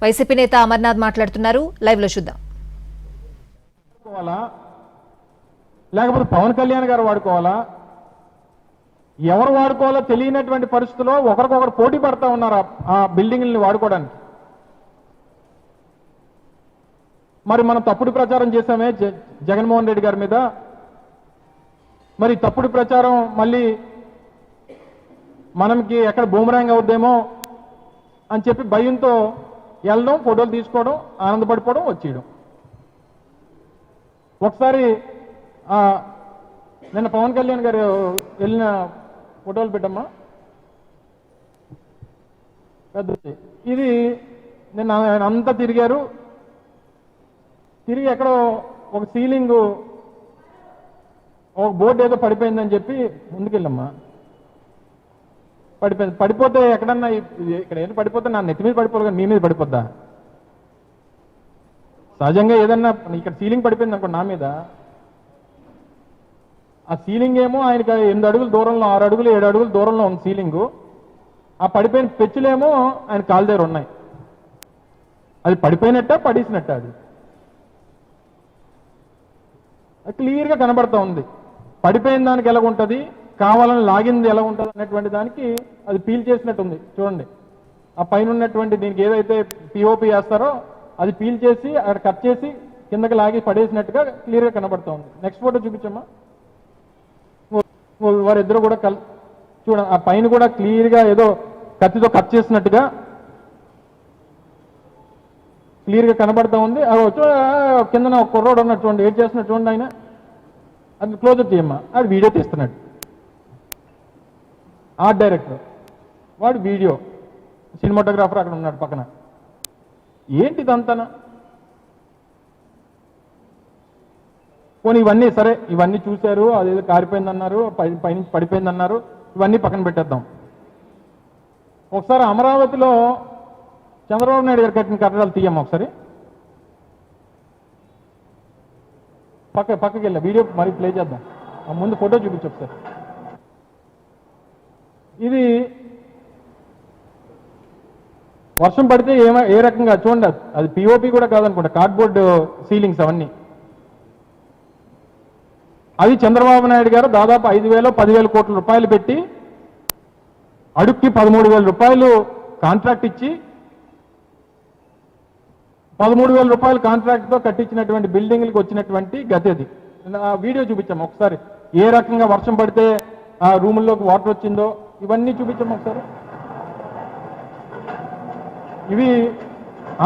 YCP నేత అమర్నాథ్ మాట్లాడుతున్నారు. Live లో చూద్దాం. లేకపోతే పవన్ కళ్యాణ్ గారు వాడుకోవాలా? ఎవరు వాడుకోవాలో తెలియనటువంటి పరిస్థితుల్లో ఒకరికొకరు పోటీ పడతా ఉన్నారు ఆ బిల్డింగ్ని వాడుకోవడానికి. మరి మనం తప్పుడు ప్రచారం చేశామే జగన్మోహన్ రెడ్డి గారి మీద. మరి తప్పుడు ప్రచారం మళ్ళీ మనకి ఎక్కడ బూమరాంగ్ అవుద్దేమో అని చెప్పి భయంతో వెళ్ళడం, ఫోటోలు తీసుకోవడం, ఆనందపడిపోవడం, వచ్చేయడం. ఒకసారి నిన్న పవన్ కళ్యాణ్ గారు వెళ్ళిన ఫోటోలు పెట్టమ్మా. ఇది నిన్న ఆయన అంతా తిరిగారు. తిరిగి ఎక్కడో ఒక సీలింగ్, ఒక బోర్డు ఏదో పడిపోయిందని చెప్పి ముందుకెళ్ళమ్మా. పడిపోయింది. పడిపోతే ఎక్కడన్నా ఇక్కడ ఏదో పడిపోతే నా నెత్తి మీద పడిపోదు కానీ మీ మీద పడిపోద్దా? సహజంగా ఏదన్నా ఇక్కడ సీలింగ్ పడిపోయింది అనుకో నా మీద, ఆ సీలింగ్ ఏమో ఆయనకి 8 అడుగుల దూరంలో, 6 అడుగులు 7 అడుగుల దూరంలో ఉంది సీలింగు. ఆ పడిపోయిన పెచ్చులేమో ఆయన కాలు దగ్గర ఉన్నాయి. అది పడిపోయినట్ట పడేసినట్ట అది క్లియర్గా కనబడతా ఉంది. పడిపోయిన దానికి ఎలా ఉంటుంది, కావాలని లాగింది ఎలా ఉంటుంది అనేటువంటి దానికి అది పీల్ చేసినట్టుంది. చూడండి, ఆ పైన ఉన్నటువంటి దీనికి ఏదైతే పిఓపి వేస్తారో అది పీల్ చేసి అక్కడ కట్ చేసి కిందకి లాగి పడేసినట్టుగా క్లియర్గా కనబడతా ఉంది. నెక్స్ట్ ఫోటో చూపించమ్మా. వారిద్దరు కూడా చూడండి, ఆ పైన కూడా క్లియర్గా ఏదో కత్తితో కట్ చేసినట్టుగా క్లియర్గా కనబడతా ఉంది. కిందన ఒక కుర్రోడు ఉన్నటువంటి ఏడ్ చేస్తున్నట్టు చూడండి. ఆయన అది క్లోజర్ చేయమ్మా. అది వీడియో తీస్తున్నాడు. ఆర్ట్ డైరెక్టర్ వాడు వీడియో, సినిమాటోగ్రాఫర్ అక్కడ ఉన్నాడు పక్కన. ఏంటిదంతా? పోనీ ఇవన్నీ సరే, ఇవన్నీ చూశారు, అదేదో కారిపోయిందన్నారు, పైనుంచి పడిపోయిందన్నారు, ఇవన్నీ పక్కన పెట్టేద్దాం. ఒకసారి అమరావతిలో చంద్రబాబు నాయుడు గారు కట్టిన కట్టడాలు తీయమ్మా ఒకసారి. పక్కకి వెళ్ళా వీడియో మరి ప్లే చేద్దాం. ముందు ఫోటో చూపించు ఒకసారి. ఇది వర్షం పడితే ఏ రకంగా చూడండి. అది పిఓపి కూడా కాదనుకుంటా, కార్డ్బోర్డ్ సీలింగ్స్ అవన్నీ. అది చంద్రబాబు నాయుడు గారు దాదాపు 5,000-10,000 కోట్ల రూపాయలు పెట్టి అడుక్కి 13,000 రూపాయలు కాంట్రాక్ట్ ఇచ్చి 13,000 రూపాయల కాంట్రాక్ట్తో కట్టించినటువంటి బిల్డింగ్లకు వచ్చినటువంటి గతి అది. ఆ వీడియో చూపించాము ఒకసారి. ఏ రకంగా వర్షం పడితే ఆ రూముల్లోకి వాటర్ వచ్చిందో ఇవన్నీ చూపించాము ఒకసారి. ఇవి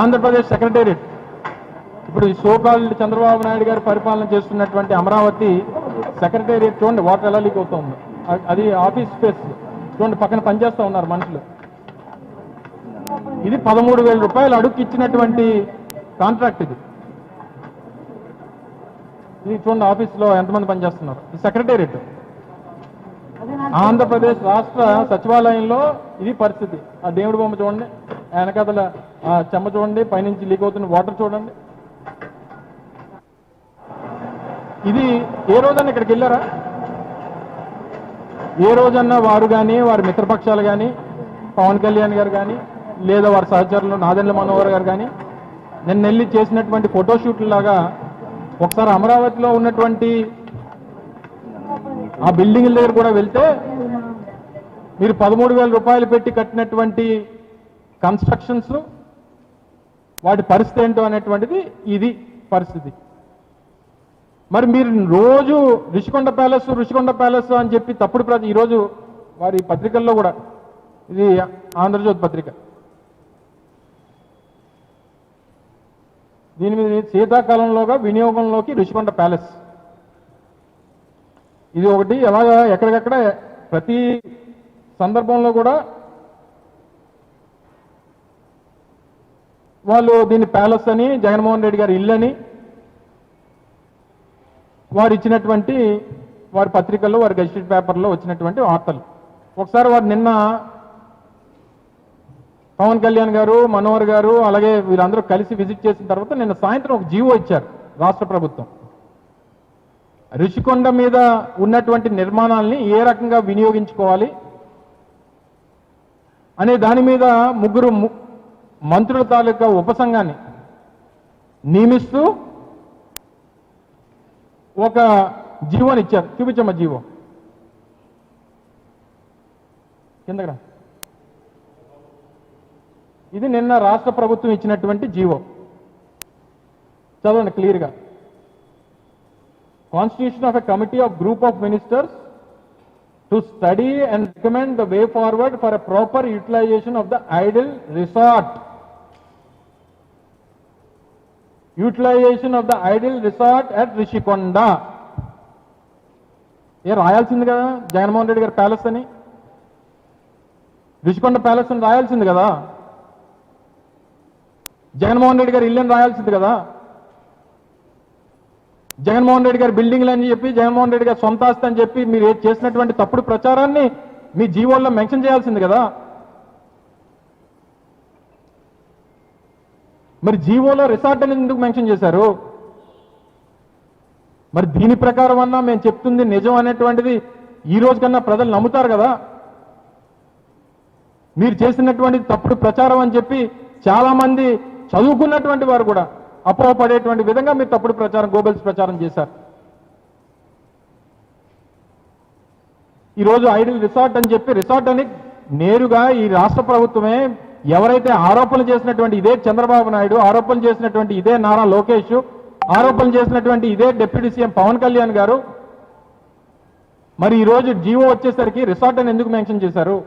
ఆంధ్రప్రదేశ్ సెక్రటేరియట్. ఇప్పుడు సోకాల్డ్ చంద్రబాబు నాయుడు గారు పరిపాలన చేస్తున్నటువంటి అమరావతి సెక్రటేరియట్ చూడండి, వాటర్ ఎలా లీక్ అవుతుంది. అది ఆఫీస్ స్పేస్ చూడండి, పక్కన పనిచేస్తూ ఉన్నారు మనుషులు. ఇది 13,000 రూపాయలు అడుక్కి ఇచ్చినటువంటి కాంట్రాక్ట్. ఇది చూడండి, ఆఫీస్లో ఎంతమంది పనిచేస్తున్నారు. ఇది సెక్రటేరియట్. ఆంధ్రప్రదేశ్ రాష్ట్ర సచివాలయంలో ఇది పరిస్థితి. ఆ దేవుడి బొమ్మ చూడండి, వెనకాతల ఆ చెమ్మ చూడండి, పైనుంచి లీక్ అవుతున్న వాటర్ చూడండి. ఇది ఏ రోజన్నా ఇక్కడికి వెళ్ళారా? ఏ రోజన్నా వారు కానీ, వారి మిత్రపక్షాలు కానీ, పవన్ కళ్యాణ్ గారు కానీ, లేదా వారి సహచరులు నాదెండ్ల మనోహర్ గారు కానీ నిన్న వెళ్ళి చేసినటువంటి ఫోటోషూట్లు లాగా ఒకసారి అమరావతిలో ఉన్నటువంటి ఆ బిల్డింగ్ల దగ్గర కూడా వెళ్తే మీరు 13,000 రూపాయలు పెట్టి కట్టినటువంటి కన్స్ట్రక్షన్స్ వాటి పరిస్థితి ఏంటో అనేటువంటిది ఇది పరిస్థితి. మరి మీరు రోజు రుషికొండ ప్యాలెస్ అని చెప్పి తప్పుడు ఈరోజు వారి పత్రికల్లో కూడా, ఇది ఆంధ్రజ్యోతి పత్రిక, దీని మీద శీతాకాలంలోగా వినియోగంలోకి రుషికొండ ప్యాలెస్. ఇది ఒకటి ఎలాగా ఎక్కడికక్కడ ప్రతి సందర్భంలో కూడా వాళ్ళు దీన్ని ప్యాలెస్ అని, జగన్మోహన్ రెడ్డి గారి ఇల్లు అని వారు ఇచ్చినటువంటి వారి పత్రికల్లో, వారి గెజిటెడ్ పేపర్లో వచ్చినటువంటి వార్తలు. ఒకసారి వారు నిన్న పవన్ కళ్యాణ్ గారు, మనోహర్ గారు, అలాగే వీళ్ళందరూ కలిసి విజిట్ చేసిన తర్వాత నిన్న సాయంత్రం ఒక జీవో ఇచ్చారు రాష్ట్ర ప్రభుత్వం. రుషికొండ మీద ఉన్నటువంటి నిర్మాణాలని ఏ రకంగా వినియోగించుకోవాలి అనే దాని మీద ముగ్గురు మంత్రుల తాలూకా ఉపసంఘాన్ని నియమిస్తూ ఒక జీవోని ఇచ్చారు. చూపించమ్మా జీవో కిందగా. ఇది నిన్న రాష్ట్ర ప్రభుత్వం ఇచ్చినటువంటి జీవో. చదవండి క్లియర్గా. Constitution of a committee of group of ministers to study and recommend the way forward for a proper utilisation of the idle resort. Utilisation of the idle resort at Rishikonda. రాయాల్సింది కదా జగన్మోహన్ రెడ్డి గారి ప్యాలెస్ అని, Rishikonda palace అని రాయాల్సింది కదా. జగన్మోహన్ రెడ్డి గారి ఇల్లు అని రాయాల్సింది కదా. జగన్మోహన్ రెడ్డి గారి బిల్డింగ్లు అని చెప్పి, జగన్మోహన్ రెడ్డి గారి సొంత ఆస్తి అని చెప్పి మీరు చేసినటువంటి తప్పుడు ప్రచారాన్ని మీ జీవోల్లో మెన్షన్ చేయాల్సింది కదా. మరి జీవోలో రిసార్ట్ అని ఎందుకు మెన్షన్ చేశారు? మరి దీని ప్రకారం అన్నా మేము చెప్తుంది నిజం అనేటువంటిది ఈ రోజు కన్నా ప్రజలు నమ్ముతారు కదా. మీరు చేసినటువంటి తప్పుడు ప్రచారం అని చెప్పి చాలా మంది చదువుకున్నటువంటి వారు కూడా అపోహపడేటువంటి విధంగా మీరు తప్పుడు ప్రచారం, గోబెల్స్ ప్రచారం చేశారు. ఈరోజు ఐడిల్ రిసార్ట్ అని చెప్పి, రిసార్ట్ అని నేరుగా ఈ రాష్ట్ర ప్రభుత్వమే ఎవరైతే ఆరోపణలు చేసినటువంటి ఇదే చంద్రబాబు నాయుడు, ఆరోపణలు చేసినటువంటి ఇదే నారా లోకేష్, ఆరోపణలు చేసినటువంటి ఇదే డిప్యూటీ సీఎం పవన్ కళ్యాణ్ గారు మరి ఈరోజు జీవో వచ్చేసరికి రిసార్ట్ అని ఎందుకు మెన్షన్ చేశారు?